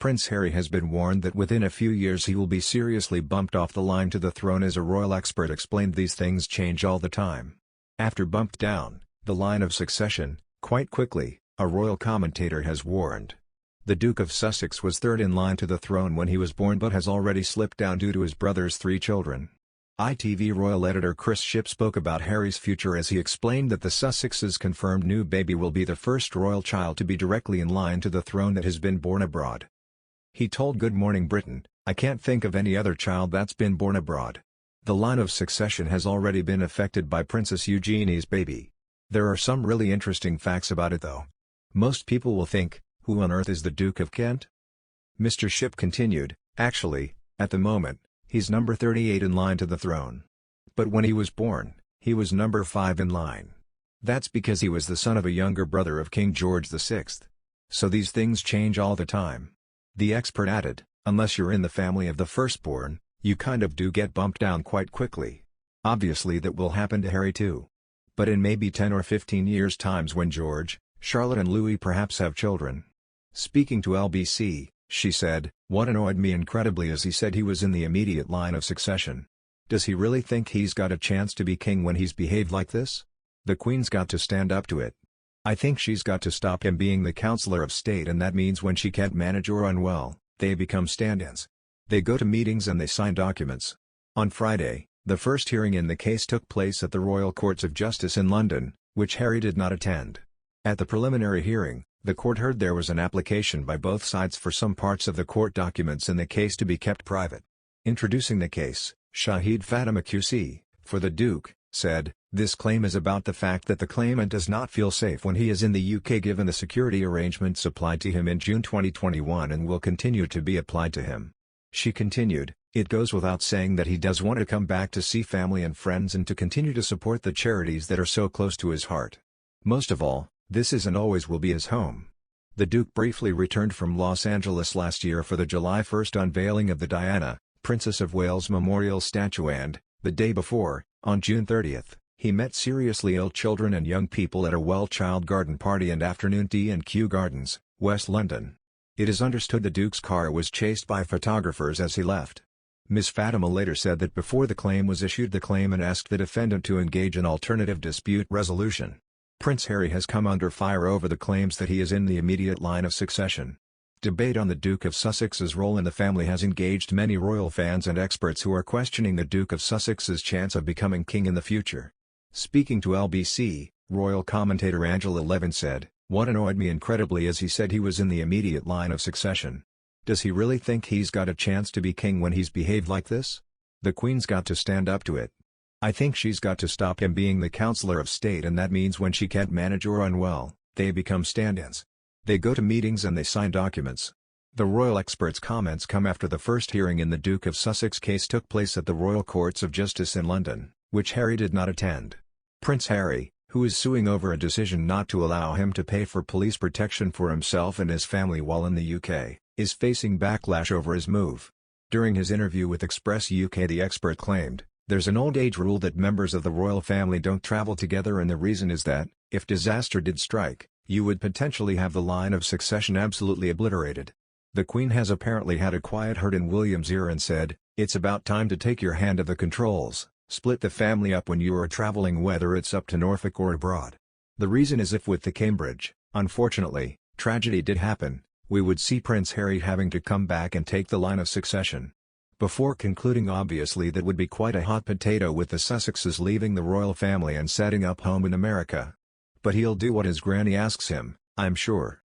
Prince Harry has been warned that within a few years he will be seriously bumped off the line to the throne, as a royal expert explained. These things change all the time. After bumped down the line of succession quite quickly, a royal commentator has warned. The Duke of Sussex was third in line to the throne when he was born, but has already slipped down due to his brother's 3 children. ITV royal editor Chris Shipp spoke about Harry's future as he explained that the Sussexes' confirmed new baby will be the first royal child to be directly in line to the throne that has been born abroad. He told Good Morning Britain, "I can't think of any other child that's been born abroad. The line of succession has already been affected by Princess Eugenie's baby. There are some really interesting facts about it though. Most people will think, who on earth is the Duke of Kent?" Mr. Shipp continued, "Actually, at the moment, he's number 38 in line to the throne. But when he was born, he was number 5 in line. That's because he was the son of a younger brother of King George VI. So these things change all the time." The expert added, "Unless you're in the family of the firstborn, you kind of do get bumped down quite quickly. Obviously that will happen to Harry too. But in maybe 10 or 15 years' times when George, Charlotte and Louis perhaps have children." Speaking to LBC, she said, "What annoyed me incredibly is he said he was in the immediate line of succession. Does he really think he's got a chance to be king when he's behaved like this? The Queen's got to stand up to it. I think she's got to stop him being the Counselor of State, and that means when she can't manage or unwell, they become stand-ins. They go to meetings and they sign documents." On Friday, the first hearing in the case took place at the Royal Courts of Justice in London, which Harry did not attend. At the preliminary hearing, the court heard there was an application by both sides for some parts of the court documents in the case to be kept private. Introducing the case, Shahid Fatima QC, for the Duke, said, "This claim is about the fact that the claimant does not feel safe when he is in the UK given the security arrangements applied to him in June 2021 and will continue to be applied to him." She continued, "It goes without saying that he does want to come back to see family and friends and to continue to support the charities that are so close to his heart. Most of all, this is and always will be his home." The Duke briefly returned from Los Angeles last year for the July 1 unveiling of the Diana, Princess of Wales Memorial Statue and, the day before, on June 30, he met seriously ill children and young people at a Well Child Garden Party and afternoon tea in Kew Gardens, West London. It is understood the Duke's car was chased by photographers as he left. Ms. Fatima later said that before the claim was issued, the claimant asked the defendant to engage in alternative dispute resolution. Prince Harry has come under fire over the claims that he is in the immediate line of succession. Debate on the Duke of Sussex's role in the family has engaged many royal fans and experts who are questioning the Duke of Sussex's chance of becoming king in the future. Speaking to LBC, royal commentator Angela Levin said, "What annoyed me incredibly is he said he was in the immediate line of succession. Does he really think he's got a chance to be king when he's behaved like this? The Queen's got to stand up to it. I think she's got to stop him being the Counselor of State, and that means when she can't manage or unwell, they become stand-ins. They go to meetings and they sign documents." The royal expert's comments come after the first hearing in the Duke of Sussex case took place at the Royal Courts of Justice in London, which Harry did not attend. Prince Harry, who is suing over a decision not to allow him to pay for police protection for himself and his family while in the UK, is facing backlash over his move. During his interview with Express UK, the expert claimed, "There's an old age rule that members of the royal family don't travel together, and the reason is that, if disaster did strike, you would potentially have the line of succession absolutely obliterated." The Queen has apparently had a quiet heard in William's ear and said, "It's about time to take your hand of the controls, split the family up when you are traveling, whether it's up to Norfolk or abroad." The reason is if with the Cambridge, unfortunately, tragedy did happen, we would see Prince Harry having to come back and take the line of succession. Before concluding, obviously that would be quite a hot potato with the Sussexes leaving the royal family and setting up home in America. But he'll do what his granny asks him, I'm sure.